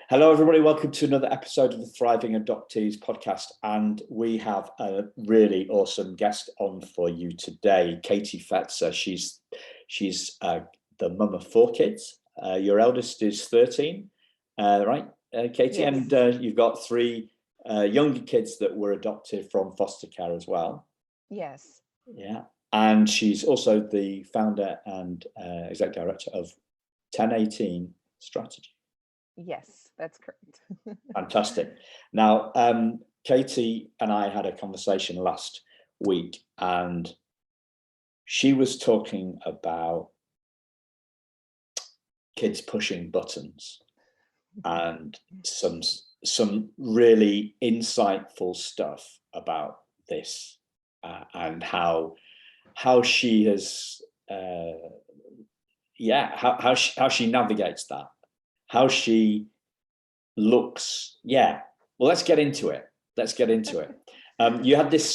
Hello, everybody. Welcome to another episode of the Thriving Adoptees podcast. And we have a really awesome guest on for you today, Katie Fetzer. She's the mum of 4 kids. Your eldest is 13, right, Katie? Yes. And you've got 3 younger kids that were adopted from foster care as well. Yes. Yeah. And she's also the founder and exec director of 1018 Strategy. Yes, that's correct. Fantastic. Now, Katie and I had a conversation last week, and she was talking about kids pushing buttons and some really insightful stuff about this, and how she has how she navigates that, how she looks. Well, let's get into it. You had this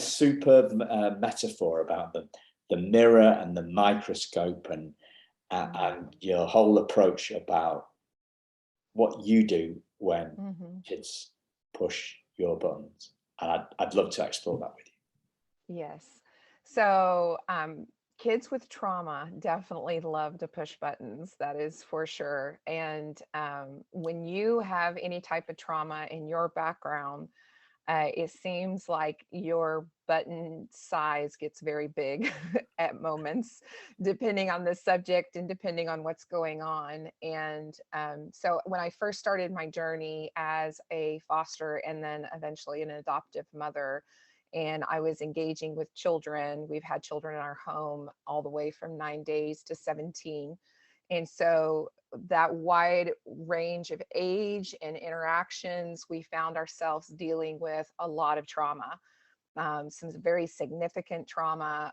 superb metaphor about the mirror and the microscope, and your whole approach about what you do when kids push your buttons. And I'd love to explore that with you. Yes. So kids with trauma definitely love to push buttons, that is for sure. And when you have any type of trauma in your background, it seems like your button size gets very big at moments, depending on the subject and depending on what's going on. And so when I first started my journey as a foster and then eventually an adoptive mother, and I was engaging with children, we've had children in our home all the way from 9 days to 17. And so that wide range of age and interactions, we found ourselves dealing with a lot of trauma, some very significant trauma,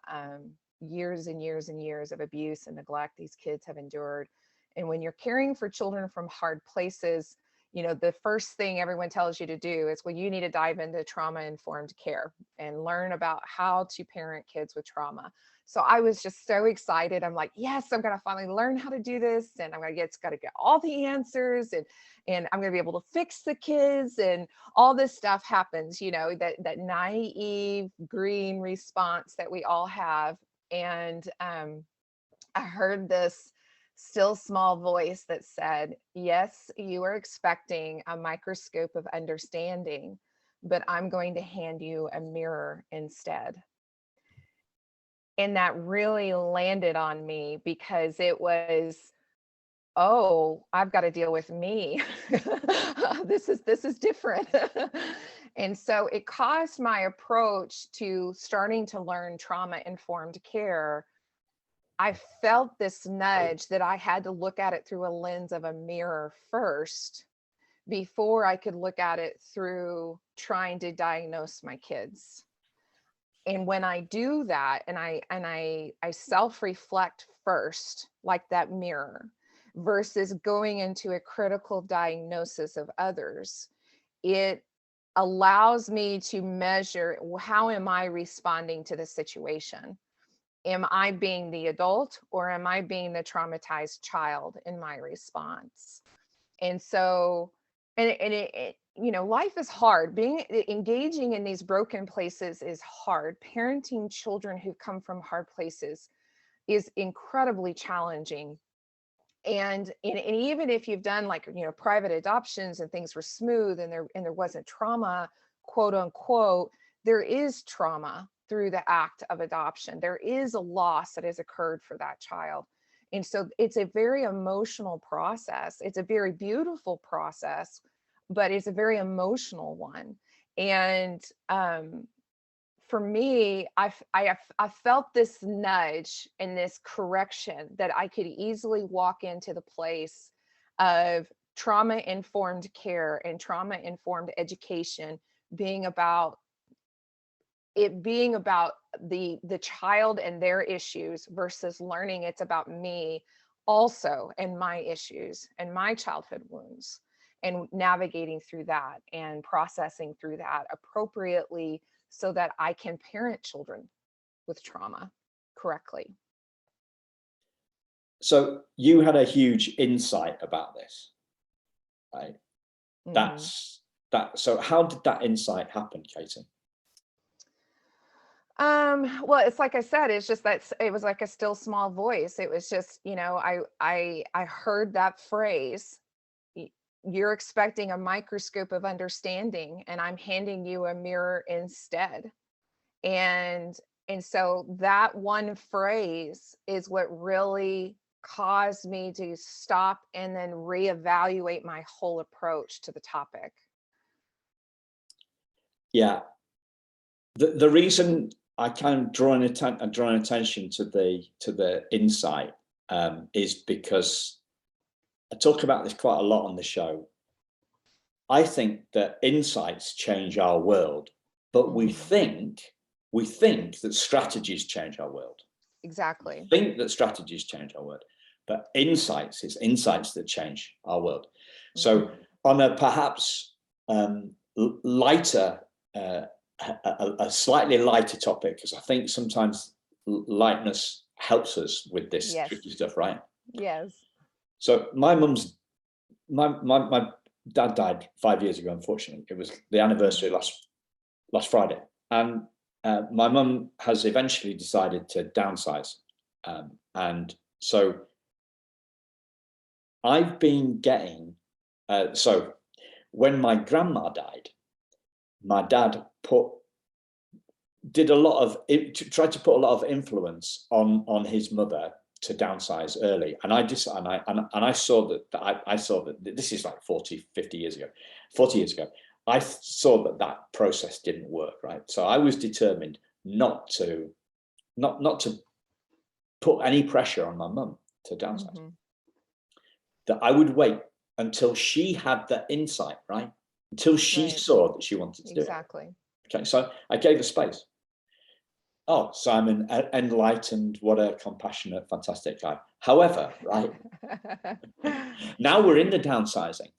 years and years and years of abuse and neglect these kids have endured. And when you're caring for children from hard places, the first thing everyone tells you to do is, well, you need to dive into trauma-informed care and learn about how to parent kids with trauma. So I was just so excited. I'm like, yes, I'm going to finally learn how to do this. And I'm going to get all the answers, and I'm going to be able to fix the kids, and all this stuff happens, that naive green response that we all have. And I heard this still small voice that said, yes, you are expecting a microscope of understanding, but I'm going to hand you a mirror instead. And that really landed on me, because it was, oh, I've got to deal with me. This is different. And so it caused my approach to starting to learn trauma-informed care. I felt this nudge that I had to look at it through a lens of a mirror first before I could look at it through trying to diagnose my kids. And when I do that, and I self-reflect first, like that mirror, versus going into a critical diagnosis of others, it allows me to measure, how am I responding to the situation? Am I being the adult, or am I being the traumatized child in my response? And so, life is hard. Engaging in these broken places is hard. Parenting children who come from hard places is incredibly challenging. And even if you've done private adoptions and things were smooth and there wasn't trauma, quote unquote, there is trauma through the act of adoption. There is a loss that has occurred for that child. And so it's a very emotional process. It's a very beautiful process, but it's a very emotional one. And for me, I felt this nudge and this correction that I could easily walk into the place of trauma-informed care and trauma-informed education being about the child and their issues, versus learning it's about me also and my issues and my childhood wounds, and navigating through that and processing through that appropriately so that I can parent children with trauma correctly. So you had a huge insight about this. right? Mhm. That's that. So how did that insight happen, Katie? Well, it's like I said, it's just that it was like a still small voice. It was just, I heard that phrase, "Y- you're expecting a microscope of understanding, and I'm handing you a mirror instead." And so that one phrase is what really caused me to stop and then reevaluate my whole approach to the topic. Yeah. The reason I kind of draw attention to the insight is because I talk about this quite a lot on the show. I think that insights change our world, but we Mhm. think that strategies change our world. Exactly. Think that strategies change our world, but it's insights that change our world. So Mhm. on a perhaps lighter, a slightly lighter topic, because I think sometimes lightness helps us with this Yes. tricky stuff, right? Yes. So my dad died 5 years ago. Unfortunately, it was the anniversary Mhm. last Friday, and my mum has eventually decided to downsize, and so I've been getting. So when my grandma died, my dad did a lot of tried to put a lot of influence on his mother to downsize early, and I saw that I saw that this is like 40 years ago. I saw that process didn't work, right? So I was determined not to put any pressure on my mum to downsize, Mhm. that I would wait until she had the insight, right? Until she Right. saw that she wanted to do it. Exactly. Okay, so I gave her space. Oh, Simon, enlightened, what a compassionate, fantastic guy. However, right, now we're in the downsizing.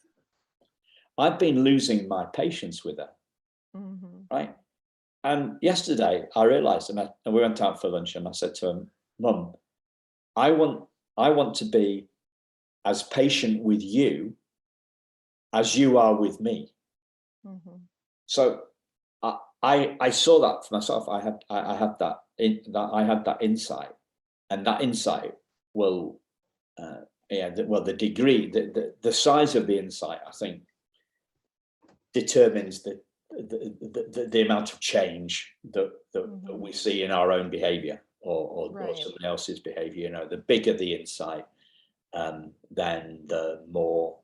I've been losing my patience with her, Mhm. right? And yesterday I realized, and we went out for lunch, and I said to him, Mum, I want to be as patient with you as you are with me. Mhm. So I saw that for myself. I had that insight, and that insight will the degree, the size of the insight, I think, determines the amount of change that Mhm. we see in our own behavior or Right. someone else's behavior. The bigger the insight, then the more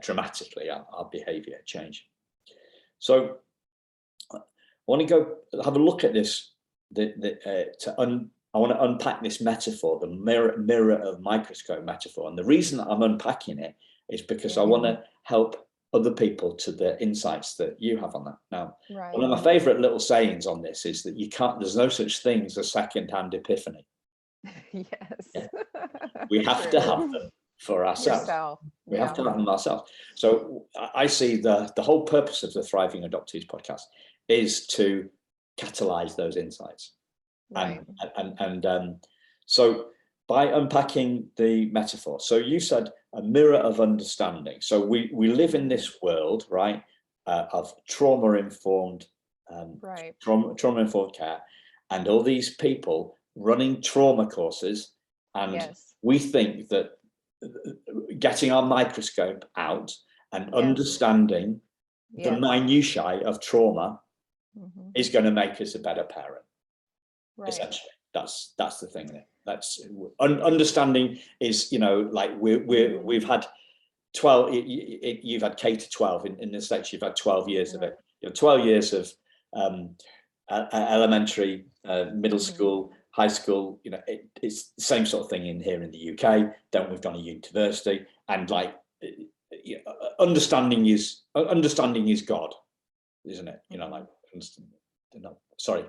dramatically our behavior change. So I want to go have a look at this. I want to unpack this metaphor, the mirror of microscope metaphor. And the reason that I'm unpacking it is because I Yeah. want to help other people to the insights that you have on that. Now, one Right. of my favorite little sayings on this is that there's no such thing as a second-hand epiphany. Yes. Yeah? We have to have True. them for ourselves. Yourself. We have Yeah. to have them ourselves. So I see the whole purpose of the Thriving Adoptees podcast is to catalyze those insights. Right. And so by unpacking the metaphor, so you said a mirror of understanding. So we live in Mhm. this world, right, of trauma-informed Right. trauma-informed care, and all these people running trauma courses, and Yes. we think that getting our microscope out and Yes. understanding the Yes. minutiae of trauma Mhm. is going to make us a better parent. Right. Essentially, that's the thing there. That's understanding is, like Mhm. we've had 12, you've had K to 12 in the States. You've had 12 years of Right. it. 12 years of elementary, middle Mhm. school, high school. It's the same sort of thing in here in the UK. Then we've gone to university, and like understanding is God, isn't it? Like, Mhm. sorry,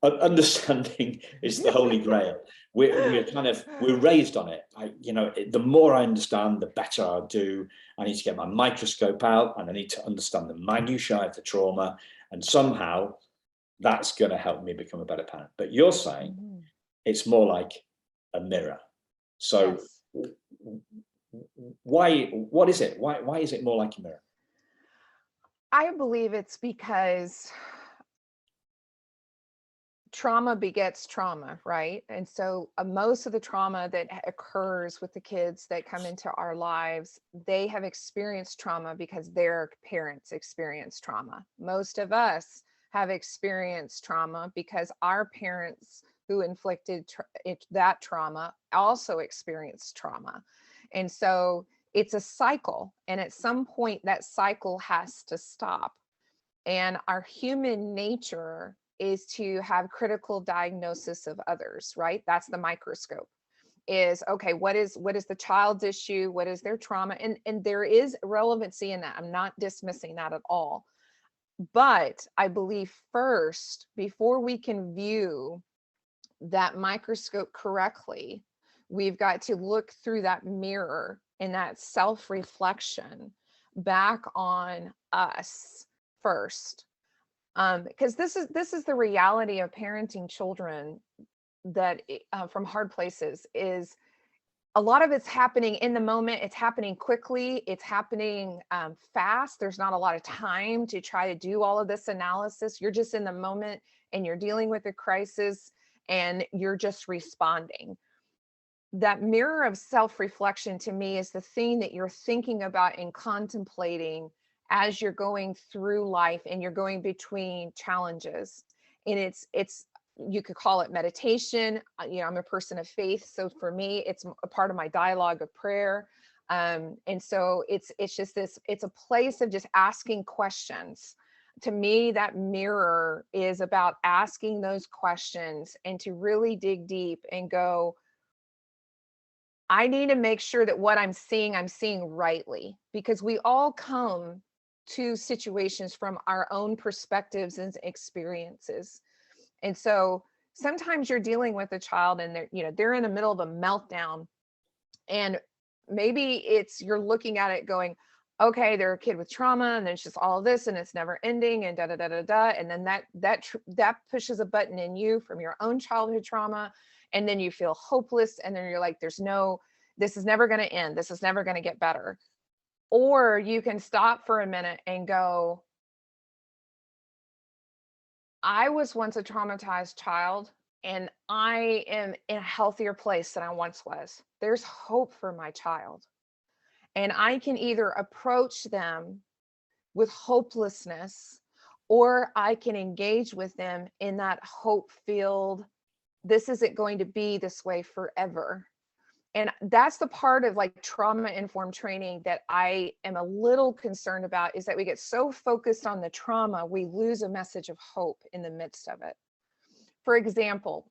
understanding is the holy grail. We're raised on it. The more I understand, the better I do. I need to get my microscope out, and I need to understand the minutiae of the trauma, and somehow that's going to help me become a better parent. But you're saying Mhm. it's more like a mirror. So Yes. what is it? Why is it more like a mirror? I believe it's because trauma begets trauma, right? And so most of the trauma that occurs with the kids that come into our lives, they have experienced trauma because their parents experienced trauma. Most of us have experienced trauma because our parents who inflicted that trauma also experienced trauma. And so it's a cycle. And at some point, that cycle has to stop. And our human nature is to have critical diagnosis of others, right? That's the microscope. Is okay, what is the child's issue? What is their trauma? And there is relevancy in that. I'm not dismissing that at all. But I believe first, before we can view that microscope correctly, we've got to look through that mirror and that self-reflection back on us first, because this is the reality of parenting children that from hard places is a lot of it's happening in the moment. It's happening quickly. It's happening fast. There's not a lot of time to try to do all of this analysis. You're just in the moment and you're dealing with a crisis and you're just responding. That mirror of self-reflection to me is the thing that you're thinking about and contemplating as you're going through life and you're going between challenges. And it's you could call it meditation. I'm a person of faith, so for me it's a part of my dialogue of prayer. And so it's just it's a place of just asking questions. To me, that mirror is about asking those questions and to really dig deep and go, I need to make sure that what I'm seeing rightly, because we all come to situations from our own perspectives and experiences. And so sometimes you're dealing with a child and they're in the middle of a meltdown, and maybe you're looking at it going, okay, they're a kid with trauma and there's just all of this and it's never ending and da da da da da. And then that pushes a button in you from your own childhood trauma. And then you feel hopeless. And then you're like, this is never going to end. This is never going to get better. Or you can stop for a minute and go, I was once a traumatized child and I am in a healthier place than I once was. There's hope for my child. And I can either approach them with hopelessness, or I can engage with them in that hope-filled, this isn't going to be this way forever. And that's the part of like trauma-informed training that I am a little concerned about, is that we get so focused on the trauma, we lose a message of hope in the midst of it. For example,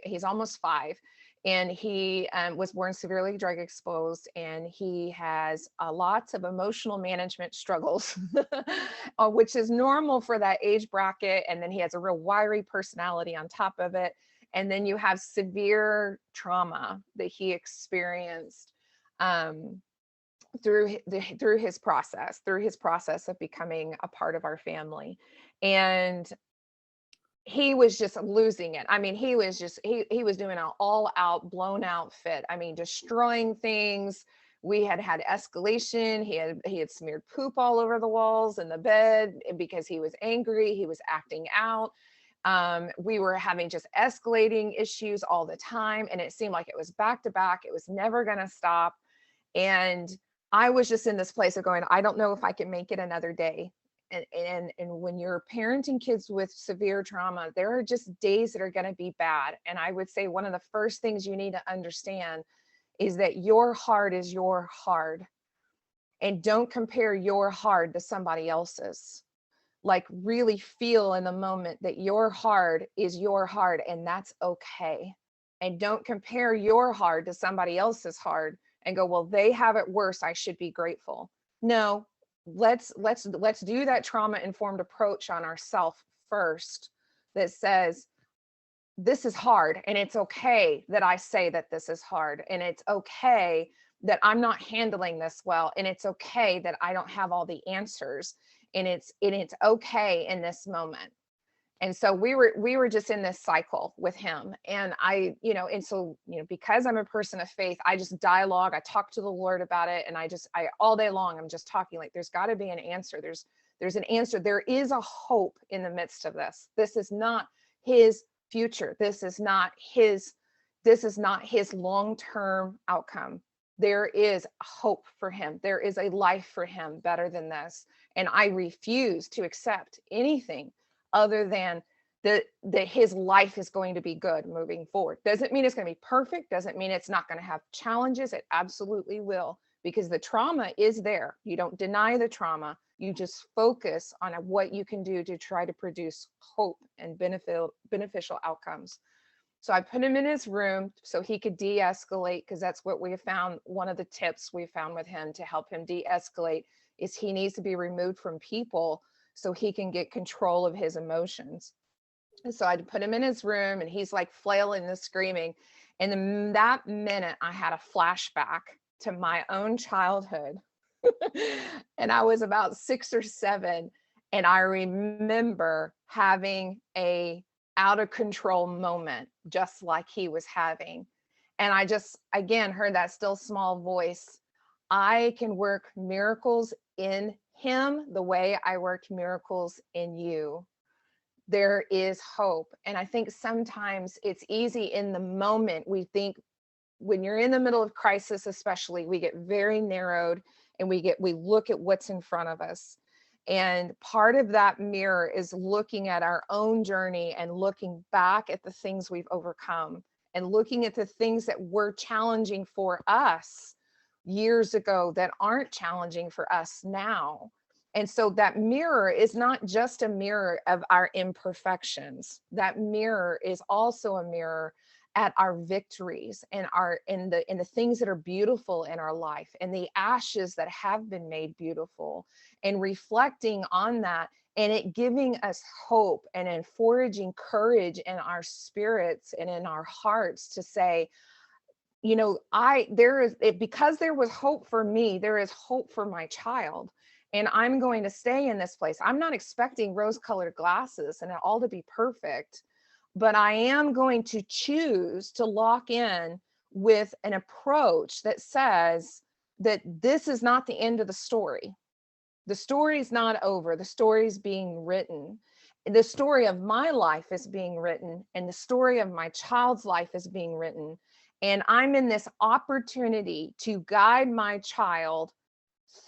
he's almost 5, and he was born severely drug exposed, and he has lots of emotional management struggles, which is normal for that age bracket. And then he has a real wiry personality on top of it. And then you have severe trauma that he experienced through his process of becoming a part of our family. And he was just losing it. I mean, he was doing an all out, blown out fit. I mean, destroying things. We had escalation. He had smeared poop all over the walls in the bed because he was angry. He was acting out. We were having just escalating issues all the time. And it seemed like it was back to back. It was never going to stop. And I was just in this place of going, I don't know if I can make it another day. And when you're parenting kids with severe trauma, there are just days that are going to be bad. And I would say one of the first things you need to understand is that your hard is your hard. And don't compare your hard to somebody else's. Like, really feel in the moment that your hard is your hard, and that's okay. And don't compare your hard to somebody else's hard and go, well, they have it worse, I should be grateful. No, let's do that trauma informed approach on ourselves first, that says, this is hard, and it's okay that I say that this is hard, and it's okay that I'm not handling this well, and it's okay that I don't have all the answers, and it's okay in this moment. And so we were just in this cycle with him. And and so, because I'm a person of faith, I just dialogue, I talk to the Lord about it. And I all day long, I'm just talking like, there's got to be an answer. There's an answer. There is a hope in the midst of this. This is not his future. This is not his long-term outcome. There is hope for him. There is a life for him better than this. And I refuse to accept anything other than that his life is going to be good moving forward. Doesn't mean it's going to be perfect. Doesn't mean it's not going to have challenges. It absolutely will, because the trauma is there. You don't deny the trauma. You just focus on what you can do to try to produce hope and beneficial outcomes. So I put him in his room so he could de-escalate, because that's what we have found. One of the tips we found with him to help him de-escalate is he needs to be removed from people so he can get control of his emotions. And so I'd put him in his room, and he's like flailing and screaming. And in that minute, I had a flashback to my own childhood. And I was about 6 or 7. And I remember having a out of control moment, just like he was having. And I just, again, heard that still small voice. I can work miracles in him the way I worked miracles in you. There is hope. And I think sometimes it's easy in the moment. We think when you're in the middle of crisis, especially, we get very narrowed, and we look at what's in front of us. And part of that mirror is looking at our own journey and looking back at the things we've overcome, and looking at the things that were challenging for us years ago that aren't challenging for us now. And so that mirror is not just a mirror of our imperfections. That mirror is also a mirror at our victories and in the things that are beautiful in our life, and the ashes that have been made beautiful, and reflecting on that, and it giving us hope and foraging courage in our spirits and in our hearts to say, because there was hope for me, there is hope for my child. And I'm going to stay in this place. I'm not expecting rose-colored glasses and it all to be perfect, but I am going to choose to lock in with an approach that says that this is not the end of the story. The story is not over. The story is being written. The story of my life is being written, and the story of my child's life is being written. And I'm in this opportunity to guide my child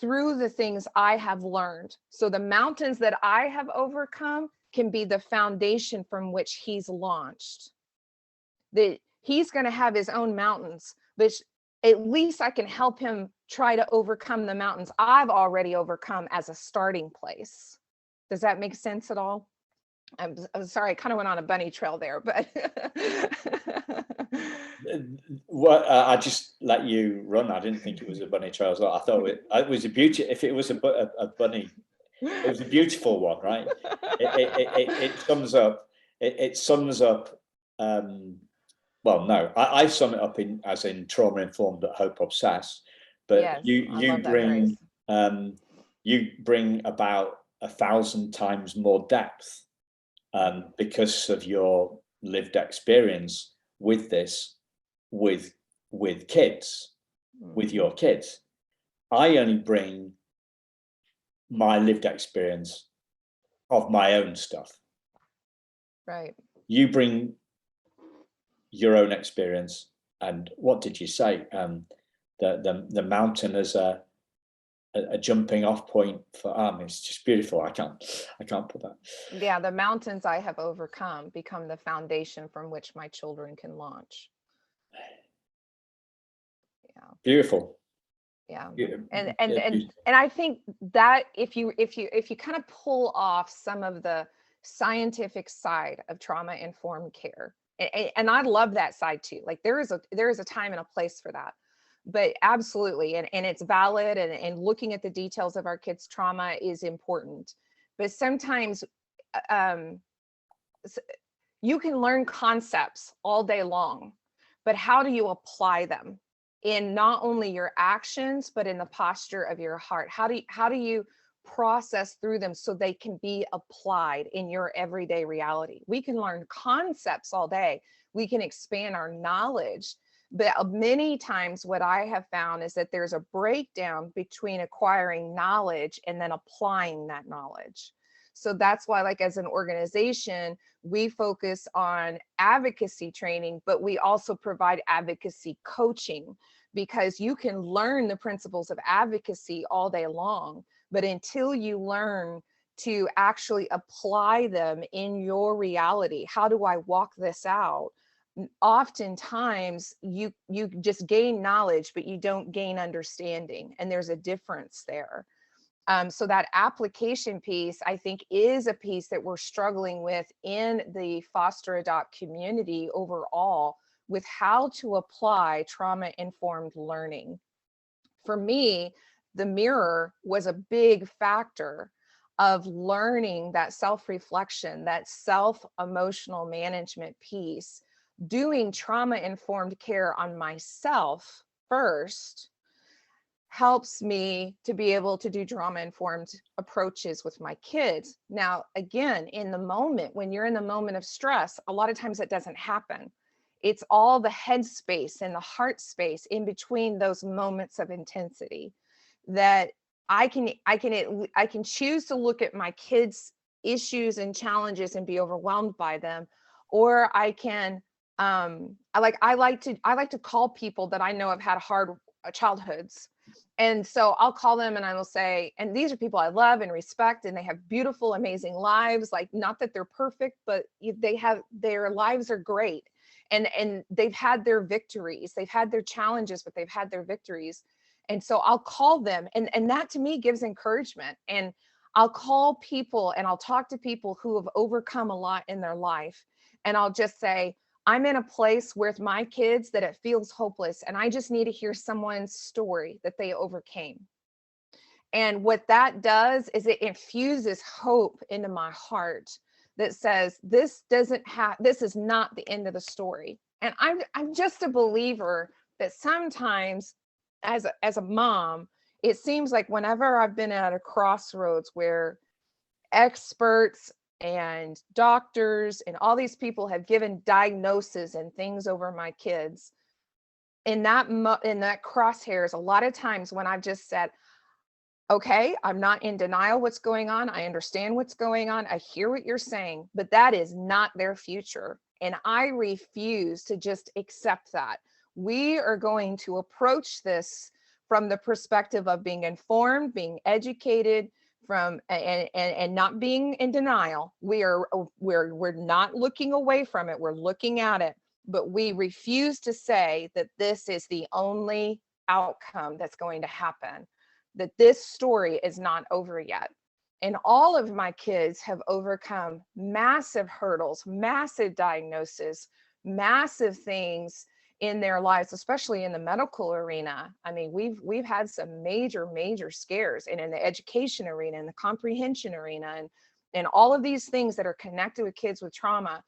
through the things I have learned. So the mountains that I have overcome can be the foundation from which he's launched. That he's going to have his own mountains, but at least I can help him try to overcome the mountains I've already overcome as a starting place. Does that make sense at all? I'm sorry, I kind of went on a bunny trail there, but Well, I just let you run. I didn't think it was a bunny trail as well. I thought it was a beauty. If it was a bunny, it was a beautiful one, right? It sums up. It sums up. Well, no, I sum it up as in trauma informed but hope obsessed. But yes, I you love that phrase. you bring about 1,000 times more depth because of your lived experience with this, with kids, with your kids. I only bring my lived experience of my own stuff. Right. You bring your own experience. And what did you say? The mountain as a jumping off point for it's just beautiful. I can't put that. Yeah, the mountains I have overcome become the foundation from which my children can launch. Yeah. Beautiful. Yeah. And I think that if you kind of pull off some of the scientific side of trauma informed care, and I love that side too. Like there is a time and a place for that. But absolutely, and it's valid, and looking at the details of our kids' trauma is important. But sometimes you can learn concepts all day long, but how do you apply them in not only your actions, but in the posture of your heart? How do you process through them so they can be applied in your everyday reality. We can learn concepts all day. We can expand our knowledge. But many times what I have found is that there's a breakdown between acquiring knowledge and then applying that knowledge. So that's why, like, as an organization, we focus on advocacy training, but we also provide advocacy coaching, because you can learn the principles of advocacy all day long, but until you learn to actually apply them in your reality, how do I walk this out? Oftentimes you just gain knowledge, but you don't gain understanding, and there's a difference there. So that application piece, I think, is a piece that we're struggling with in the foster adopt community overall, with how to apply trauma-informed learning. For me, the mirror was a big factor of learning that self-reflection, that self-emotional management piece, doing trauma-informed care on myself first helps me to be able to do trauma-informed approaches with my kids. Now, again, in the moment, when you're in the moment of stress, a lot of times it doesn't happen. It's all the head space and the heart space in between those moments of intensity that I can choose to look at my kids' issues and challenges and be overwhelmed by them, or I can I like to call people that I know have had hard childhoods. And so I'll call them and I will say, and these are people I love and respect, and they have beautiful, amazing lives. Like, not that they're perfect, but they have, their lives are great. And they've had their victories, they've had their challenges, but they've had their victories. And so I'll call them, and that to me gives encouragement. And I'll call people and I'll talk to people who have overcome a lot in their life. And I'll just say, I'm in a place with my kids that it feels hopeless, and I just need to hear someone's story that they overcame. And what that does is it infuses hope into my heart that says, this is not the end of the story. And I'm just a believer that sometimes as a mom, it seems like whenever I've been at a crossroads where experts and doctors and all these people have given diagnoses and things over my kids, in that crosshairs, a lot of times when I've just said, okay, I'm not in denial what's going on, I understand what's going on, I hear what you're saying, but that is not their future. And I refuse to just accept that. We are going to approach this from the perspective of being informed, being educated, and not being in denial. We're not looking away from it, we're looking at it, but we refuse to say that this is the only outcome that's going to happen, that this story is not over yet. And all of my kids have overcome massive hurdles, massive diagnoses, massive things in their lives, especially in the medical arena. I mean, we've had some major scares, and in the education arena, in the comprehension arena, and all of these things that are connected with kids with trauma.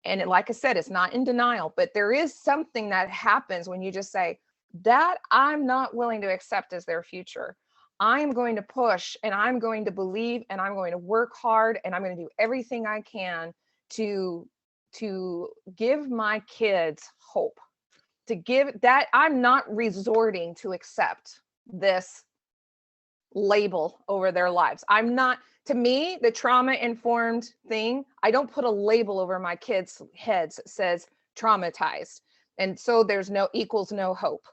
And like I said, it's not in denial, but there is something that happens when you just say, that I'm not willing to accept as their future. I'm going to push, and I'm going to believe, and I'm going to work hard, and I'm going to do everything I can to give my kids hope, to give that. I'm not resorting to accept this label over their lives. I'm not, to me, the trauma-informed thing, I don't put a label over my kids' heads that says traumatized, and so there's no equals no hope.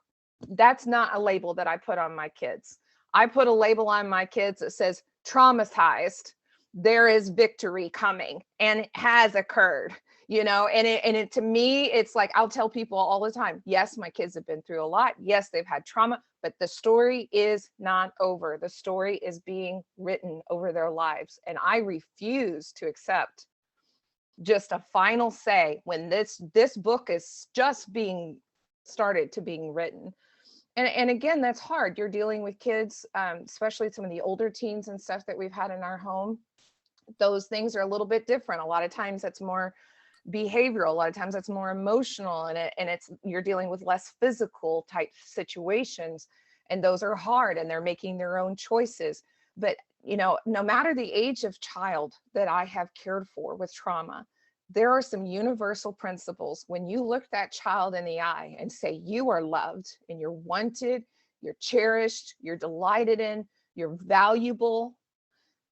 That's not a label that I put on my kids. I put a label on my kids that says traumatized, there is victory coming, and it has occurred, and it to me, it's like, I'll tell people all the time, yes, my kids have been through a lot, yes, they've had trauma, but the story is not over. The story is being written over their lives, and I refuse to accept just a final say when this book is just being started to being written. And again, that's hard. You're dealing with kids, especially some of the older teens and stuff that we've had in our home. Those things are a little bit different. A lot of times it's more behavioral. A lot of times it's more emotional, and you're dealing with less physical type situations, and those are hard, and they're making their own choices. But no matter the age of child that I have cared for with trauma, there are some universal principles. When you look that child in the eye and say, you are loved and you're wanted, you're cherished, you're delighted in, you're valuable,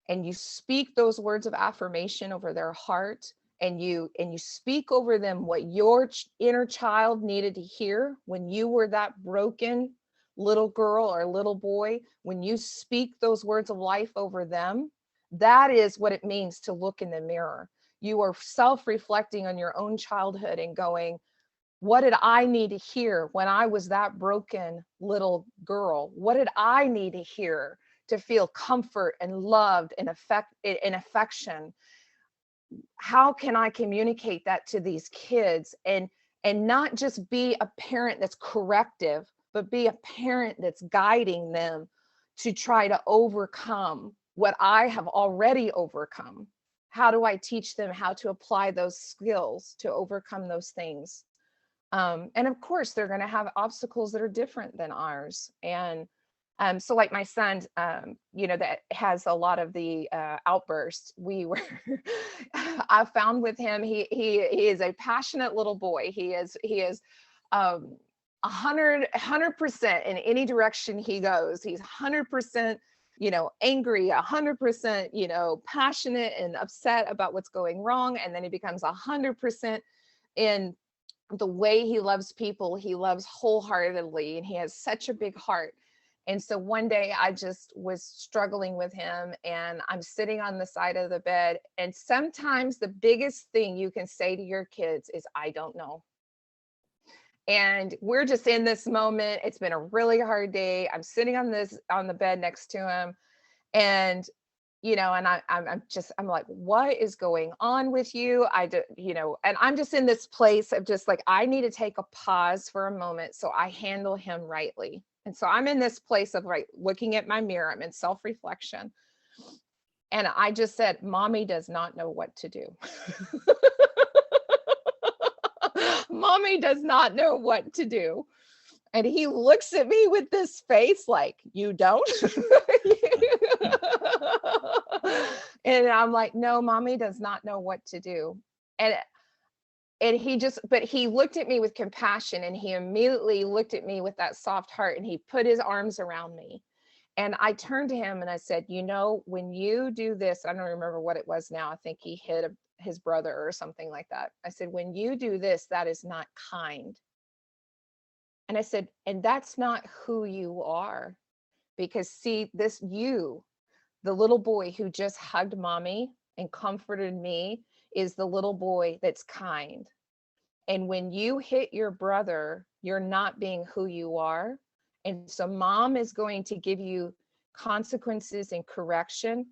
and you speak those words of affirmation over their heart, and you speak over them what your inner child needed to hear when you were that broken little girl or little boy, when you speak those words of life over them, that is what it means to look in the mirror. You are self-reflecting on your own childhood and going, what did I need to hear when I was that broken little girl? What did I need to hear to feel comfort and loved and affection? How can I communicate that to these kids and not just be a parent that's corrective, but be a parent that's guiding them to try to overcome what I have already overcome? How do I teach them how to apply those skills to overcome those things? And of course, they're going to have obstacles that are different than ours. And so like my son, that has a lot of the outbursts. I found with him, he is a passionate little boy. He is 100% in any direction he goes. He's 100%, angry, 100%, passionate and upset about what's going wrong. And then he becomes 100% in the way he loves people. He loves wholeheartedly, and he has such a big heart. And so one day I just was struggling with him, and I'm sitting on the side of the bed. And sometimes the biggest thing you can say to your kids is, I don't know. And we're just in this moment. It's been a really hard day. I'm sitting on the bed next to him. And and I'm like, what is going on with you? And I'm just in this place of just like, I need to take a pause for a moment so I handle him rightly. And so I'm in this place of looking at my mirror. I'm in self-reflection. And I just said, Mommy does not know what to do. Mommy does not know what to do. And he looks at me with this face like, you don't? And I'm like, no, Mommy does not know what to do. And he looked at me with compassion, and he immediately looked at me with that soft heart, and he put his arms around me. And I turned to him and I said, when you do this, I don't remember what it was now. I think he hit his brother or something like that. I said, when you do this, that is not kind. And I said, and that's not who you are. Because see, the little boy who just hugged Mommy and comforted me, is the little boy that's kind. And when you hit your brother, you're not being who you are. And so Mom is going to give you consequences and correction,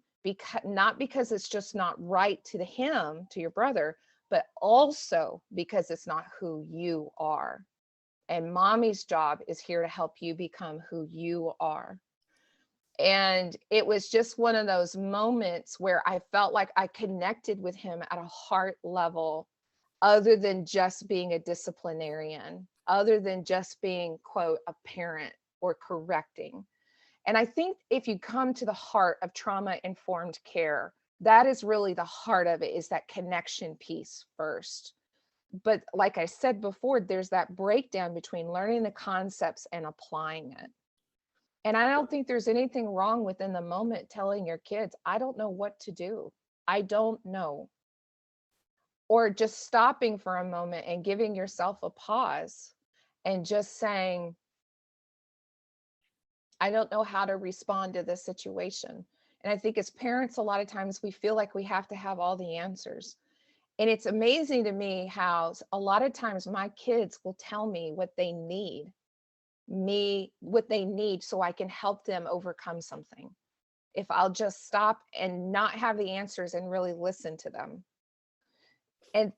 not because it's just not right to him, to your brother, but also because it's not who you are. And Mommy's job is here to help you become who you are. And it was just one of those moments where I felt like I connected with him at a heart level, other than just being a disciplinarian, other than just being, quote, a parent or correcting. And I think if you come to the heart of trauma-informed care, that is really the heart of it, is that connection piece first. But like I said before, there's that breakdown between learning the concepts and applying it. And I don't think there's anything wrong within the moment telling your kids, I don't know what to do. I don't know. Or just stopping for a moment and giving yourself a pause and just saying, I don't know how to respond to this situation. And I think as parents, a lot of times we feel like we have to have all the answers. And it's amazing to me how a lot of times my kids will tell me what they need so I can help them overcome something. If I'll just stop and not have the answers and really listen to them. And,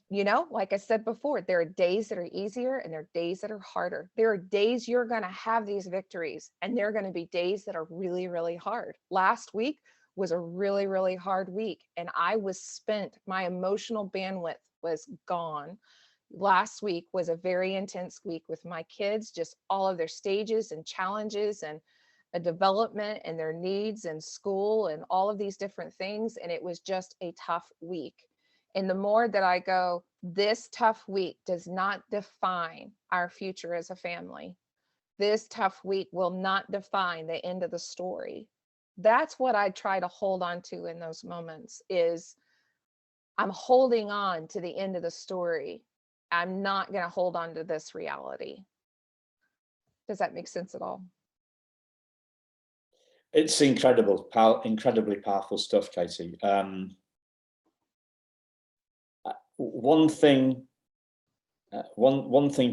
like I said before, there are days that are easier and there are days that are harder. There are days you're going to have these victories, and there are going to be days that are really, really hard. Last week was a really, really hard week, and I was spent. My emotional bandwidth was gone. Last week was a very intense week with my kids, just all of their stages and challenges. And a development and their needs and school and all of these different things. And it was just a tough week. And the more that I go, this tough week does not define our future as a family. This tough week will not define the end of the story. That's what I try to hold on to in those moments is I'm holding on to the end of the story. I'm not going to hold on to this reality. Does that make sense at all? It's incredibly powerful stuff, Katie. One thing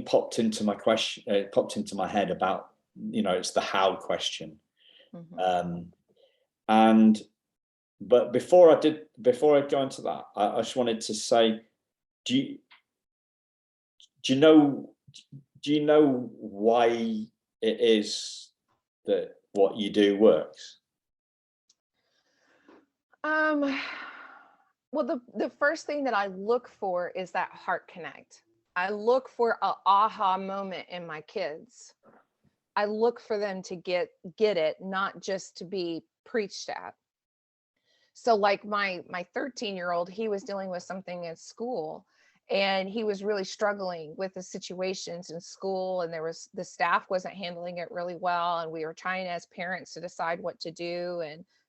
popped into my question, popped into my head about, it's the how question. But before I go into that, I just wanted to say, do you know why it is that what you do works? Well, the first thing that I look for is that heart connect. I look for an aha moment in my kids. I look for them to get it, not just to be preached at. So like my 13-year-old, he was dealing with something at school, and he was really struggling with the situations in school, and the staff wasn't handling it really well, and we were trying as parents to decide what to do.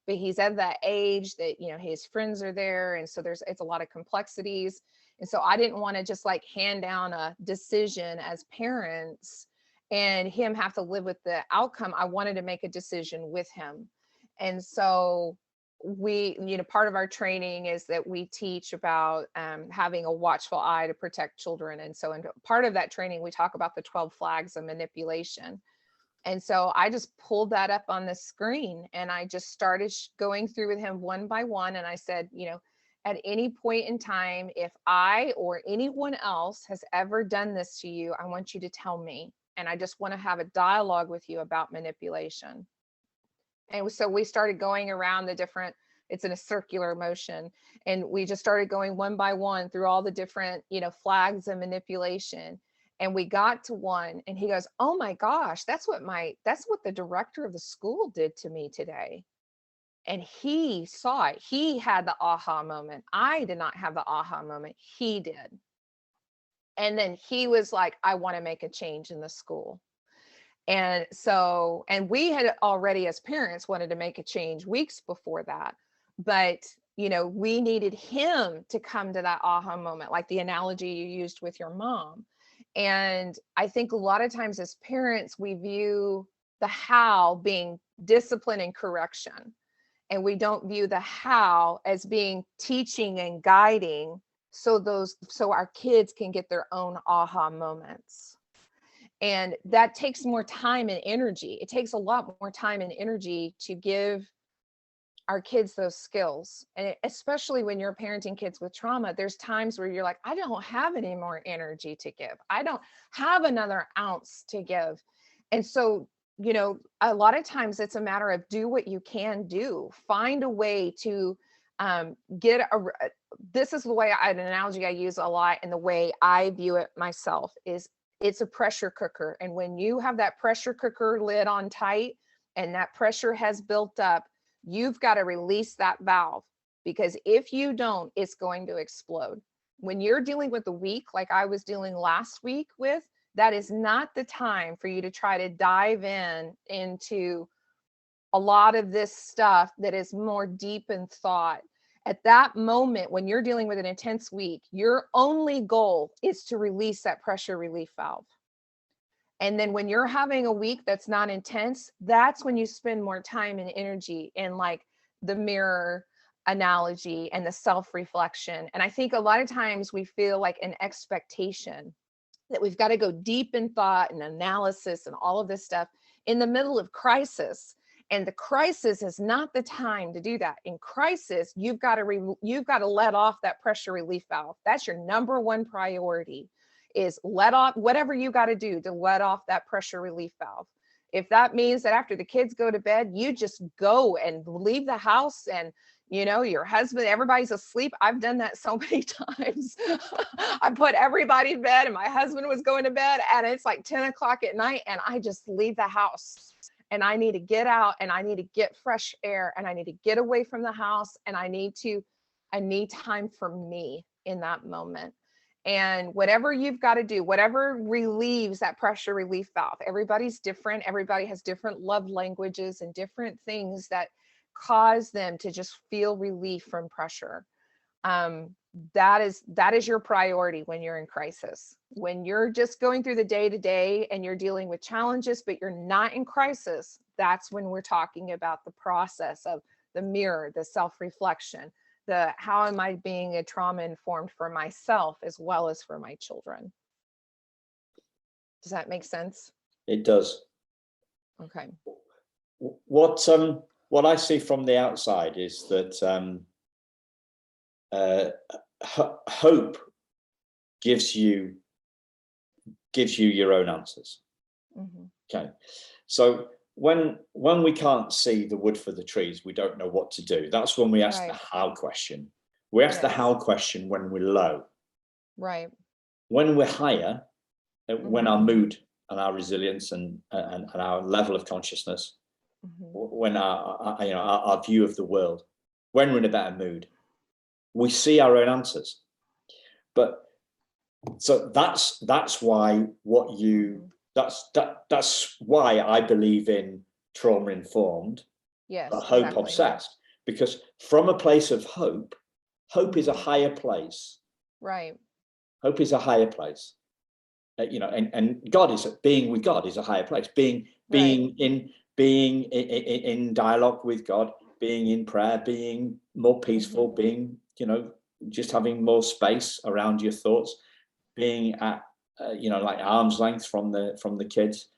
But he's at that age that, his friends are there, and so it's a lot of complexities. And so I didn't want to just like hand down a decision as parents and him have to live with the outcome. I wanted to make a decision with him. And so we, part of our training is that we teach about having a watchful eye to protect children. And so in part of that training, we talk about the 12 flags of manipulation. And so I just pulled that up on the screen, and I just started going through with him one by one. And I said, at any point in time, if I or anyone else has ever done this to you, I want you to tell me. And I just want to have a dialogue with you about manipulation. And so we started going around the different, it's in a circular motion. And we just started going one by one through all the different, flags of manipulation. And we got to one, and he goes, "Oh my gosh, that's what the director of the school did to me today." And he saw it. He had the aha moment. I did not have the aha moment. He did. And then he was like, "I want to make a change in the school." And so, and we had already as parents wanted to make a change weeks before that. But, we needed him to come to that aha moment, like the analogy you used with your mom. And I think a lot of times as parents, we view the how being discipline and correction. And we don't view the how as being teaching and guiding so our kids can get their own aha moments. And that takes more time and energy. It takes a lot more time and energy to give our kids those skills. And especially when you're parenting kids with trauma, there's times where you're like, I don't have any more energy to give. I don't have another ounce to give. And so, a lot of times it's a matter of do what you can do. Find a way to this is the way an analogy I use a lot, and the way I view it myself is it's a pressure cooker. And when you have that pressure cooker lid on tight and that pressure has built up, you've got to release that valve, because if you don't, it's going to explode. When you're dealing with a week like I was dealing last week with, that is not the time for you to try to dive into a lot of this stuff that is more deep in thought. At that moment, when you're dealing with an intense week, your only goal is to release that pressure relief valve. And then when you're having a week that's not intense, that's when you spend more time and energy in like the mirror analogy and the self-reflection. And I think a lot of times we feel like an expectation that we've got to go deep in thought and analysis and all of this stuff in the middle of crisis. And the crisis is not the time to do that. In crisis, you've got to let off that pressure relief valve. That's your number one priority, is let off whatever you got to do to let off that pressure relief valve. If that means that after the kids go to bed, you just go and leave the house, and your husband, everybody's asleep. I've done that so many times. I put everybody to bed and my husband was going to bed, and it's like 10 o'clock at night, and I just leave the house. and I need to get out, and I need to get fresh air, and I need to get away from the house, and I need time for me in that moment. And whatever you've got to do, whatever relieves that pressure relief valve, everybody's different. Everybody has different love languages and different things that cause them to just feel relief from pressure. That is your priority when you're in crisis. When you're just going through the day to day and you're dealing with challenges, but you're not in crisis, that's when we're talking about the process of the mirror, the self-reflection, the how am I being a trauma informed for myself as well as for my children. Does that make sense? It does. Okay. What I see from the outside is that hope gives you your own answers. Okay, so when we can't see the wood for the trees, we don't know what to do. That's when we ask the how question. We ask the how question when we're low. Right. When we're higher, when our mood and our resilience and our level of consciousness, when our view of the world, when we're in a better mood, we see our own answers. But so that's why that's why I believe in trauma informed, but hope obsessed, because from a place of hope is a higher place. Right. Hope is a higher place. And God is being with God is a higher place. Being in dialogue with God, being in prayer, being more peaceful, being just having more space around your thoughts, being at like arm's length from the kids.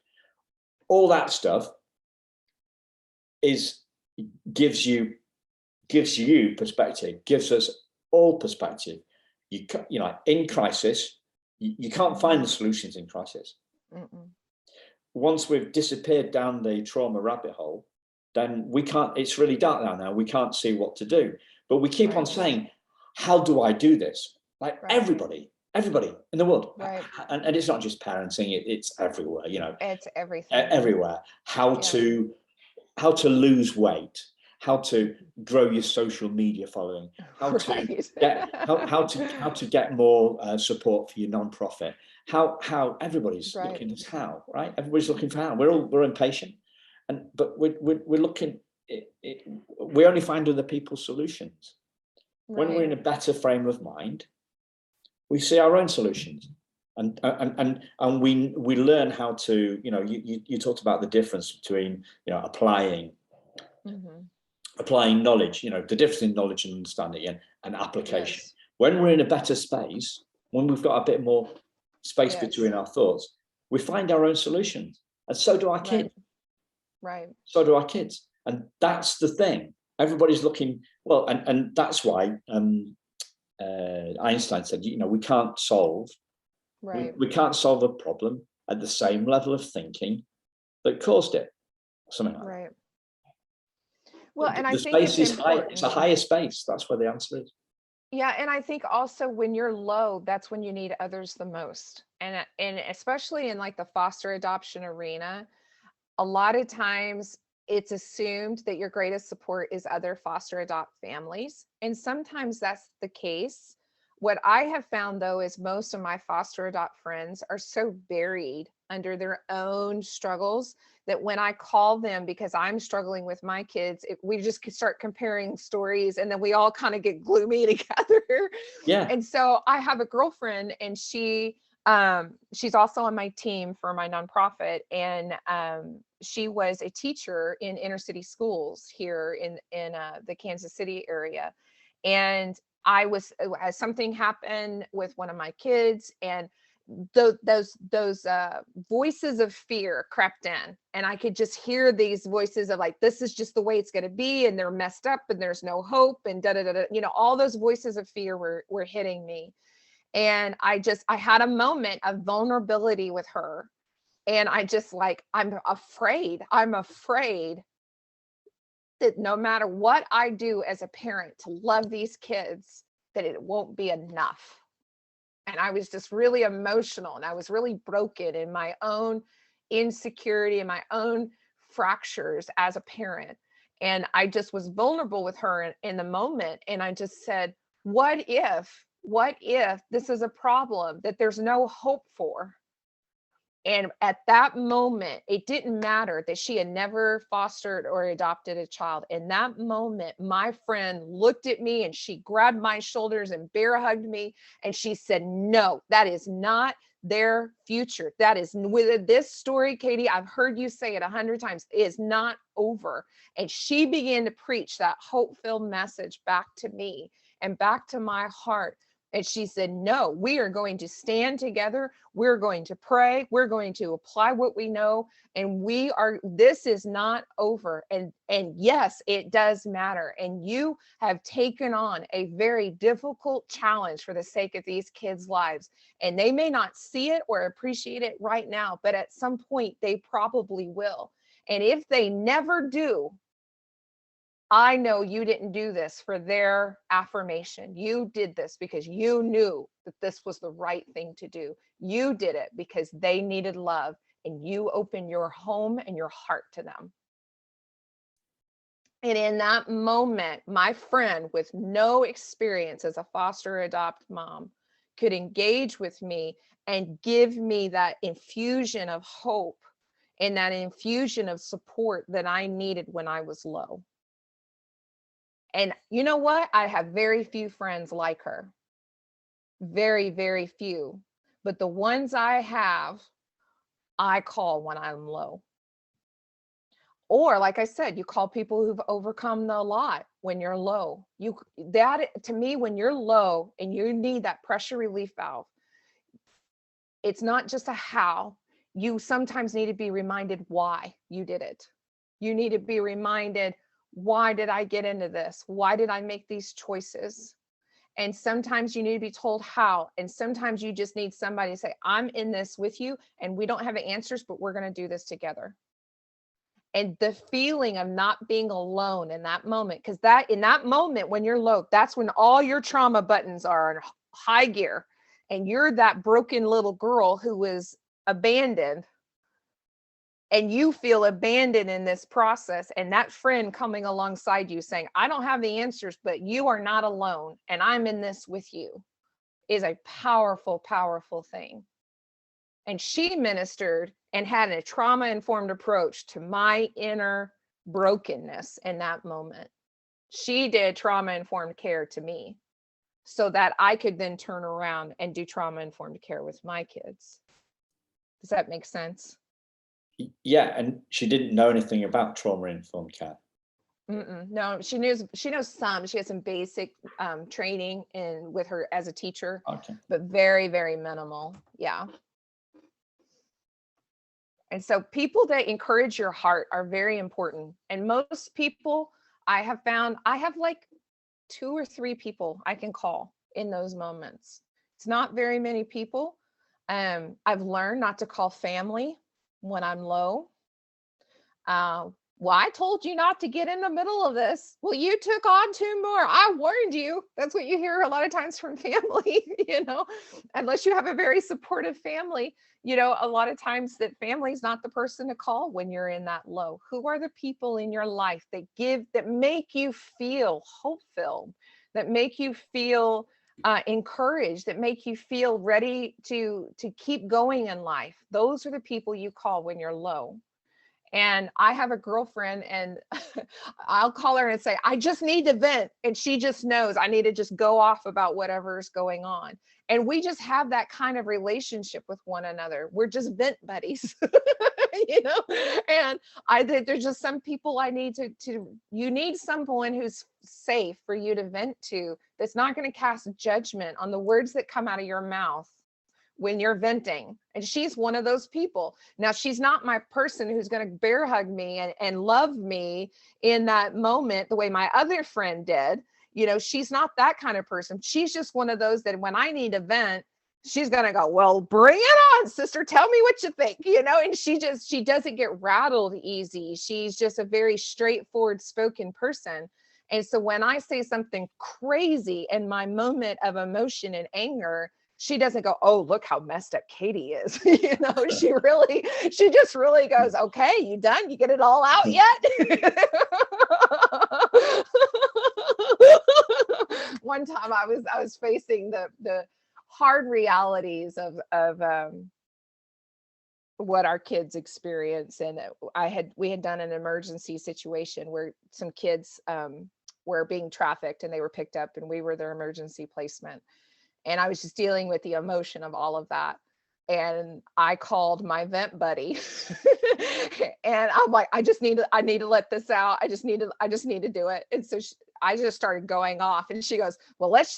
All that stuff gives you perspective, gives us all perspective. In crisis, you can't find the solutions in crisis. Once we've disappeared down the trauma rabbit hole, then we can't, it's really dark now, we can't see what to do. But we keep on saying, how do I do this? Like everybody in the world. And it's not just parenting, it's everywhere, It's everything. Everywhere. How to lose weight, how to grow your social media following, how to get more support for your non-profit, how everybody's looking at how, right? Everybody's looking for how. We're impatient, but we're looking. We only find other people's solutions. When we're in a better frame of mind, we see our own solutions, and we learn how to. You talked about the difference between applying knowledge, the difference in knowledge and understanding and application. When we're in a better space, when we've got a bit more space between our thoughts, we find our own solutions, and so do our kids. So do our kids, and that's the thing. Everybody's looking well, and that's why Einstein said, we can't solve we can't solve a problem at the same level of thinking that caused it, something like that. Well, and I think space is high. It's a higher space. That's where the answer is. Yeah, and I think also when you're low, that's when you need others the most, and especially in like the foster adoption arena, a lot of times it's assumed that your greatest support is other foster adopt families, and sometimes that's the case. What I have found though is most of my foster adopt friends are so buried under their own struggles that when I call them because I'm struggling with my kids, we just start comparing stories, and then we all kind of get gloomy together. And so I have a girlfriend, and she's also on my team for my nonprofit, and she was a teacher in inner city schools here in the Kansas City area. And something happened with one of my kids, and those voices of fear crept in, and I could just hear these voices of like, this is just the way it's going to be, and they're messed up, and there's no hope, and all those voices of fear were hitting me. And I had a moment of vulnerability with her, and I'm afraid that no matter what I do as a parent to love these kids, that it won't be enough. And I was just really emotional, and I was really broken in my own insecurity and my own fractures as a parent. And I just was vulnerable with her in the moment. And I just said, what if this is a problem that there's no hope for? And at that moment, it didn't matter that she had never fostered or adopted a child. In that moment, my friend looked at me and she grabbed my shoulders and bear hugged me. And she said, no, that is not their future. That is, with this story, Katie, I've heard you say it 100 times, is not over. And she began to preach that hope-filled message back to me and back to my heart. And she said, no, we are going to stand together. We're going to pray. We're going to apply what we know. And this is not over. And yes, it does matter. And you have taken on a very difficult challenge for the sake of these kids' lives. And they may not see it or appreciate it right now, but at some point they probably will. And if they never do, I know you didn't do this for their affirmation. You did this because you knew that this was the right thing to do. You did it because they needed love, and you opened your home and your heart to them. And in that moment, my friend with no experience as a foster adopt mom could engage with me and give me that infusion of hope and that infusion of support that I needed when I was low. And you know what? I have very few friends like her. Very, very few. But the ones I have, I call when I'm low. Or like I said, you call people who've overcome a lot when you're low. That to me, when you're low and you need that pressure relief valve, it's not just a how. You sometimes need to be reminded why you did it. You need to be reminded, why did I get into this? Why did I make these choices? And sometimes you need to be told how. And sometimes you just need somebody to say, I'm in this with you and we don't have the answers, but we're going to do this together. And the feeling of not being alone in that moment, because in that moment when you're low, that's when all your trauma buttons are in high gear. And you're that broken little girl who was abandoned. And you feel abandoned in this process, and that friend coming alongside you saying, I don't have the answers, but you are not alone, and I'm in this with you, is a powerful, powerful thing. And she ministered and had a trauma-informed approach to my inner brokenness in that moment. She did trauma-informed care to me so that I could then turn around and do trauma-informed care with my kids. Does that make sense? Yeah, and she didn't know anything about trauma-informed care. No, she knows some. She has some basic training with her as a teacher, Okay. But very, very minimal. Yeah. And so people that encourage your heart are very important. And most people I have found, I have like 2 or 3 people I can call in those moments. It's not very many people. I've learned not to call family when I'm low. Well, I told you not to get in the middle of this. Well, you took on 2 more. I warned you. That's what you hear a lot of times from family, unless you have a very supportive family, a lot of times that family is not the person to call when you're in that low. Who are the people in your life that make you feel hope-filled, that make you feel encouraged, that make you feel ready to keep going in life? Those are the people you call when you're low. And I have a girlfriend, and I'll call her and say, I just need to vent. And she just knows I need to just go off about whatever's going on. And we just have that kind of relationship with one another. We're just vent buddies, and there's just some people I need you need someone who's safe for you to vent to, that's not going to cast judgment on the words that come out of your mouth when you're venting. And she's one of those people. Now, she's not my person who's going to bear hug me and love me in that moment the way my other friend did. She's not that kind of person. She's just one of those that when I need a vent, she's going to go, well, bring it on, sister. Tell me what you think, and she doesn't get rattled easy. She's just a very straightforward spoken person. And so when I say something crazy in my moment of emotion and anger, she doesn't go, oh, look how messed up Katie is. She just really goes, okay, you done? You get it all out yet? One time I was facing the hard realities of what our kids experience, and we had done an emergency situation where some kids were being trafficked and they were picked up, and we were their emergency placement. And I was just dealing with the emotion of all of that. And I called my vent buddy and I'm like, I need to let this out. I just need to do it. And so I just started going off, and she goes, well, let's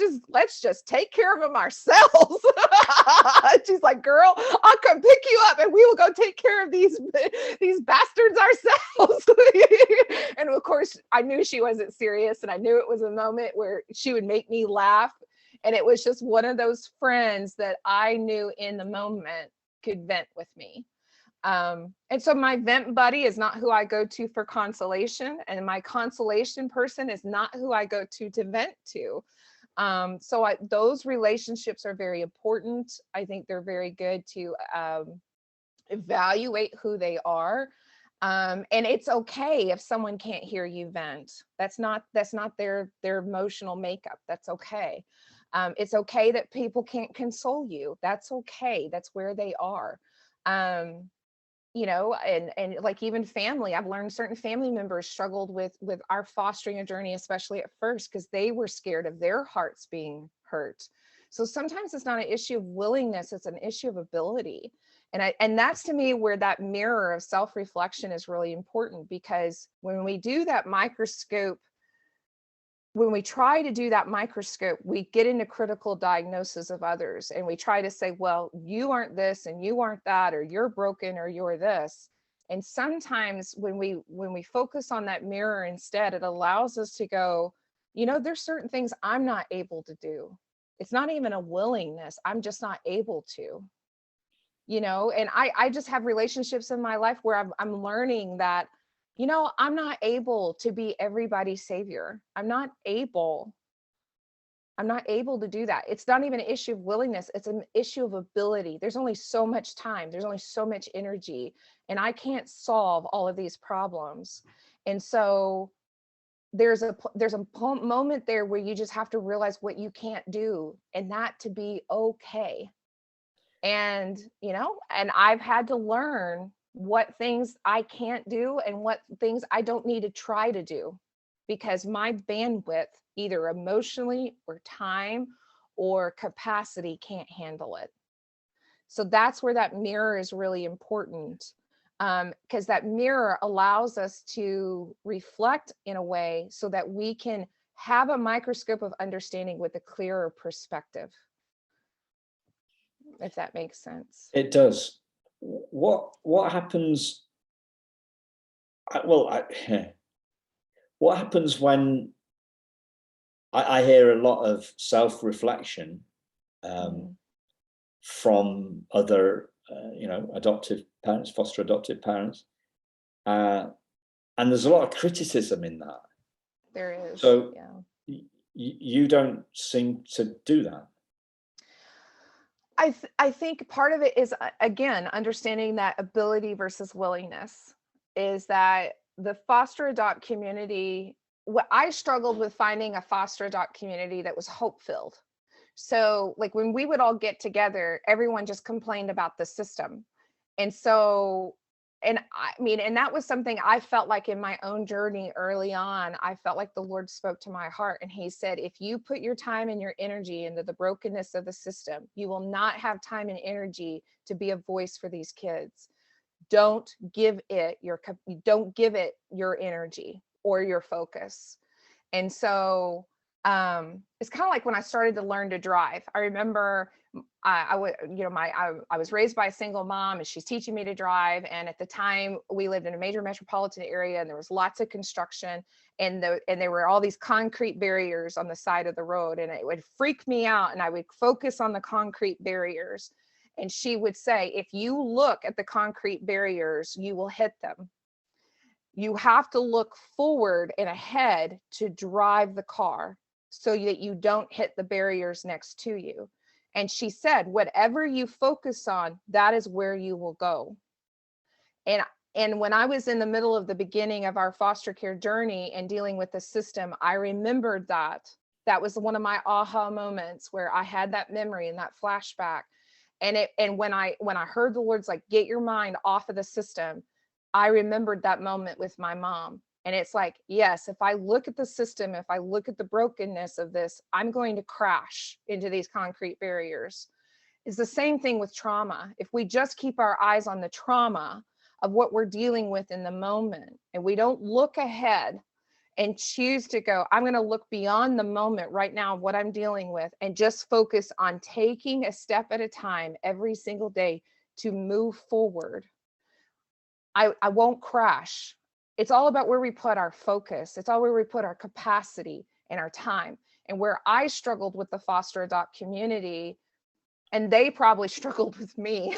just take care of them ourselves. She's like, girl, I'll come pick you up and we will go take care of these bastards ourselves. And of course I knew she wasn't serious, and I knew it was a moment where she would make me laugh. And it was just one of those friends that I knew in the moment could vent with me. And so my vent buddy is not who I go to for consolation, and my consolation person is not who I go to vent to. Those relationships are very important. I think they're very good to evaluate who they are. And it's okay if someone can't hear you vent. That's not their emotional makeup. That's okay. It's okay that people can't console you. That's okay. That's where they are. And like even family, I've learned certain family members struggled with our fostering a journey, especially at first, because they were scared of their hearts being hurt. So sometimes it's not an issue of willingness, it's an issue of ability. And that's to me where that mirror of self-reflection is really important, because when we do that microscope, when we try to do that microscope, we get into critical diagnosis of others, and we try to say, well, you aren't this and you aren't that, or you're broken or you're this. And sometimes when we focus on that mirror instead, it allows us to go, there's certain things I'm not able to do. It's not even a willingness. I'm just not able to, and I just have relationships in my life where I'm learning that, I'm not able to be everybody's savior. I'm not able to do that. It's not even an issue of willingness. It's an issue of ability. There's only so much time. There's only so much energy, and I can't solve all of these problems. And so there's a moment there where you just have to realize what you can't do, and that to be okay. And, and I've had to learn what things I can't do and what things I don't need to try to do, because my bandwidth, either emotionally or time or capacity, can't handle it. So that's where that mirror is really important, because that mirror allows us to reflect in a way so that we can have a microscope of understanding with a clearer perspective, if that makes sense. It does. What happens? What happens when I hear a lot of self-reflection from other, adoptive parents, foster adoptive parents, and there's a lot of criticism in that. There is. So yeah. You don't seem to do that. I think part of it is, again, understanding that ability versus willingness, is that the foster adopt community, what I struggled with finding a foster adopt community that was hope filled. So like when we would all get together, everyone just complained about the system. And so, and that was something I felt like in my own journey early on. I felt like the Lord spoke to my heart, and he said, if you put your time and your energy into the brokenness of the system, you will not have time and energy to be a voice for these kids. Don't give it your energy or your focus. And so it's kind of like when I started to learn to drive. I remember I was raised by a single mom, and she's teaching me to drive. And at the time, we lived in a major metropolitan area, and there was lots of construction, and there were all these concrete barriers on the side of the road, and it would freak me out. And I would focus on the concrete barriers. And she would say, if you look at the concrete barriers, you will hit them. You have to look forward and ahead to drive the car so that you don't hit the barriers next to you. And she said, whatever you focus on, that is where you will go. And when I was in the middle of the beginning of our foster care journey and dealing with the system, I remembered that. That was one of my aha moments where I had that memory and that flashback. And when I heard the Lord's like, get your mind off of the system, I remembered that moment with my mom. And it's like, yes, if I look at the system, if I look at the brokenness of this, I'm going to crash into these concrete barriers. It's the same thing with trauma. If we just keep our eyes on the trauma of what we're dealing with in the moment, and we don't look ahead and choose to go, I'm going to look beyond the moment right now of what I'm dealing with and just focus on taking a step at a time every single day to move forward, I won't crash. It's all about where we put our focus. It's all where we put our capacity and our time. And where I struggled with the foster adopt community, and they probably struggled with me,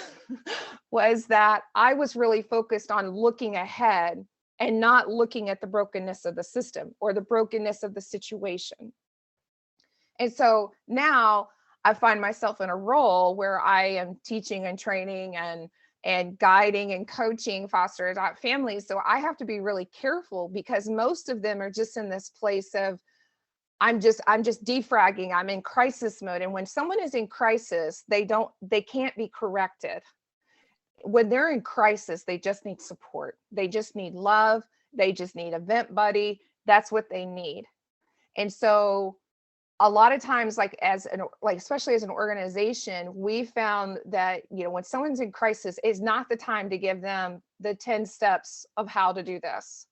was that I was really focused on looking ahead and not looking at the brokenness of the system or the brokenness of the situation. And so now I find myself in a role where I am teaching and training and guiding and coaching foster adopt families. So I have to be really careful because most of them are just in this place of, I'm just defragging, I'm in crisis mode. And when someone is in crisis, they can't be corrected. When they're in crisis, they just need support. They just need love. They just need a vent buddy. That's what they need. And so a lot of times, especially as an organization, we found that, when someone's in crisis, it's not the time to give them the 10 steps of how to do this.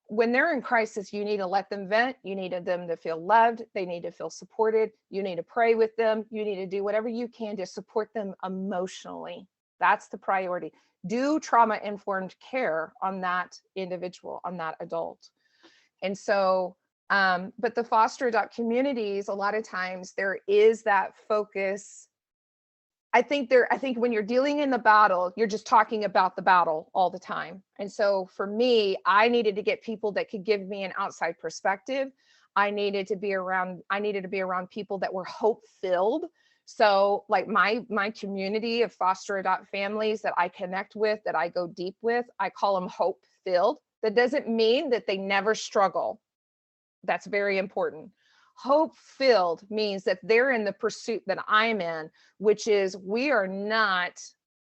When they're in crisis, you need to let them vent. You need them to feel loved. They need to feel supported. You need to pray with them. You need to do whatever you can to support them emotionally. That's the priority. Do trauma-informed care on that individual, on that adult. And so, but the foster adopt communities, a lot of times there is that focus. I think when you're dealing in the battle, you're just talking about the battle all the time. And so for me, I needed to get people that could give me an outside perspective. I needed to be around people that were hope-filled. So like my community of foster adopt families that I connect with, that I go deep with, I call them hope-filled. That doesn't mean that they never struggle. That's very important. Hope-filled means that they're in the pursuit that I'm in, which is we are not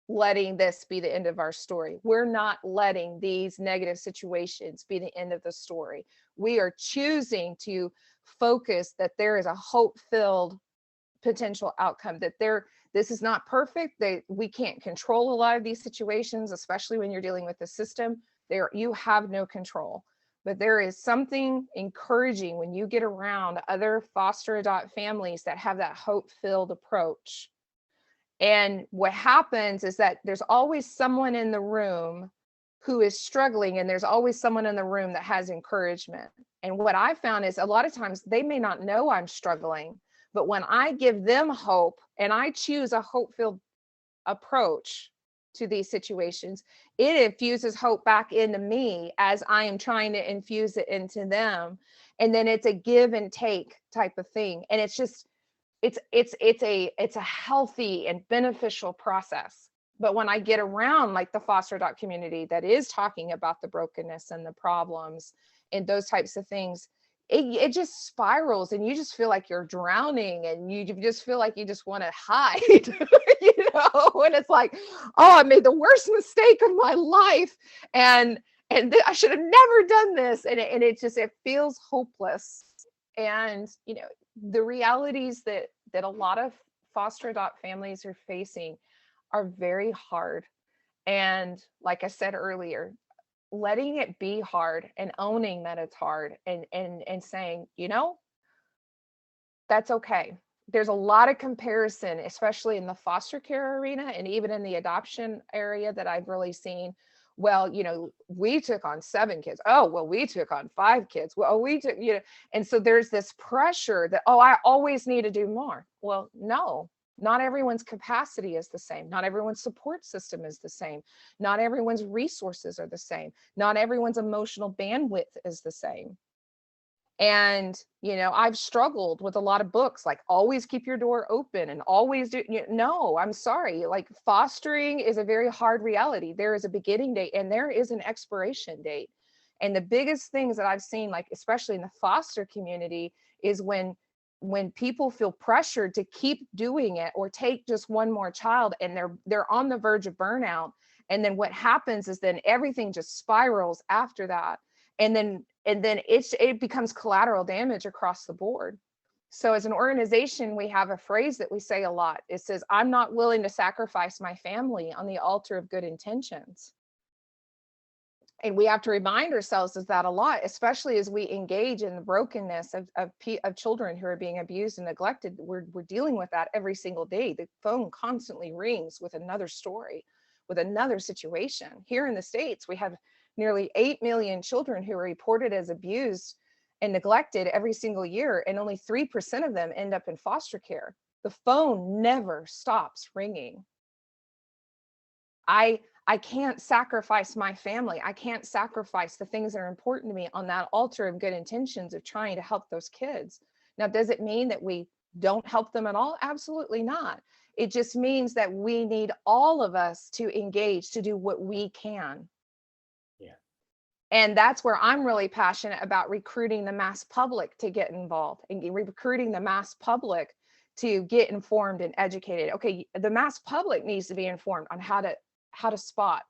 letting this be the end of our story. We're not letting these negative situations be the end of the story. We are choosing to focus that there is a hope-filled potential outcome, that this is not perfect. We can't control a lot of these situations, especially when you're dealing with the system. You have no control. But there is something encouraging when you get around other foster adopt families that have that hope-filled approach. And what happens is that there's always someone in the room who is struggling, and there's always someone in the room that has encouragement. And what I found is a lot of times they may not know I'm struggling, but when I give them hope and I choose a hope-filled approach to these situations, it infuses hope back into me as I am trying to infuse it into them. And then it's a give and take type of thing. And it's just, it's a healthy and beneficial process. But when I get around like the foster adopt community that is talking about the brokenness and the problems and those types of things, it just spirals and you just feel like you're drowning and you just feel like you just want to hide, and it's like, oh, I made the worst mistake of my life. And I should have never done this. And it feels hopeless. And, the realities that a lot of foster adopt families are facing are very hard. And like I said earlier, letting it be hard and owning that it's hard and saying, that's okay. There's a lot of comparison, especially in the foster care arena and even in the adoption area that I've really seen. Well, we took on 7 kids. Oh, well, we took on 5 kids. Well, we took, and so there's this pressure that, oh, I always need to do more. Well, no, not everyone's capacity is the same. Not everyone's support system is the same. Not everyone's resources are the same. Not everyone's emotional bandwidth is the same. And, I've struggled with a lot of books, like always keep your door open and always do. No, I'm sorry. Like fostering is a very hard reality. There is a beginning date and there is an expiration date. And the biggest things that I've seen, like especially in the foster community, is when people feel pressured to keep doing it or take just one more child, and they're on the verge of burnout. And then what happens is then everything just spirals after that. And then it becomes collateral damage across the board. So as an organization, we have a phrase that we say a lot. It says, I'm not willing to sacrifice my family on the altar of good intentions. And we have to remind ourselves of that a lot, especially as we engage in the brokenness of children who are being abused and neglected. We're dealing with that every single day. The phone constantly rings with another story, with another situation. Here in the States, we have nearly 8 million children who are reported as abused and neglected every single year, and only 3% of them end up in foster care. The phone never stops ringing. I can't sacrifice my family. I can't sacrifice the things that are important to me on that altar of good intentions of trying to help those kids. Now, does it mean that we don't help them at all? Absolutely not. It just means that we need all of us to engage, to do what we can. Yeah. And that's where I'm really passionate about recruiting the mass public to get involved, and recruiting the mass public to get informed and educated. Okay, the mass public needs to be informed on how to spot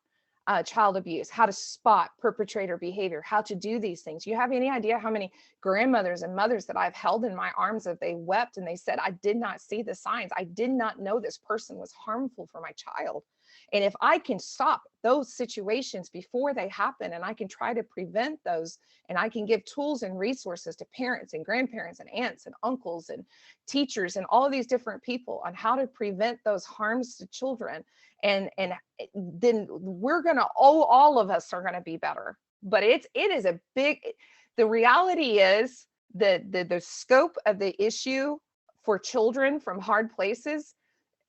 child abuse, how to spot perpetrator behavior, how to do these things. You have any idea how many grandmothers and mothers that I've held in my arms that they wept and they said, I did not see the signs. I did not know this person was harmful for my child. And if I can stop those situations before they happen, and I can try to prevent those, and I can give tools and resources to parents and grandparents and aunts and uncles and teachers and all of these different people on how to prevent those harms to children, and then we're going to, all of us are going to be better. But it is a big, the reality is the scope of the issue for children from hard places,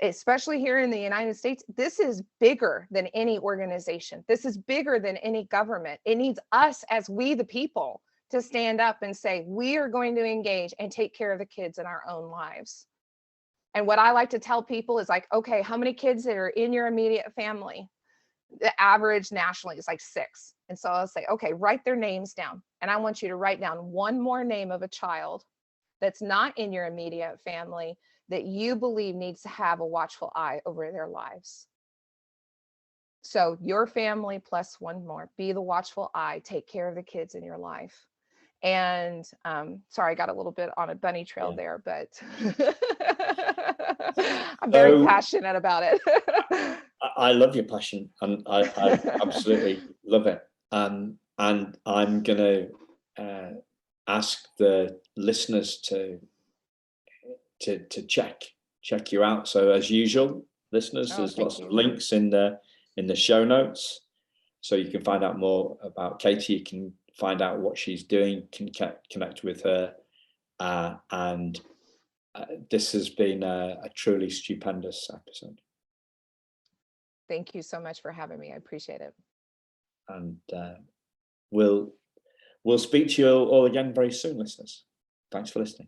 especially here in the United States, this is bigger than any organization. This is bigger than any government. It needs us, as we the people, to stand up and say, we are going to engage and take care of the kids in our own lives. And what I like to tell people is like, okay, how many kids that are in your immediate family? The average nationally is like 6. And so I'll say, okay, write their names down. And I want you to write down one more name of a child that's not in your immediate family that you believe needs to have a watchful eye over their lives. So your family plus one more, be the watchful eye, take care of the kids in your life. And sorry, I got a little bit on a bunny trail there, but I'm very passionate about it. I love your passion, and I absolutely love it. And I'm going to ask the listeners to check you out. So as usual, listeners, there's lots of links in the show notes, so you can find out more about Katie. You can find out what she's doing, can connect with her, and this has been a truly stupendous episode. Thank you so much for having me. I appreciate it. And we'll speak to you all again very soon, listeners. Thanks for listening.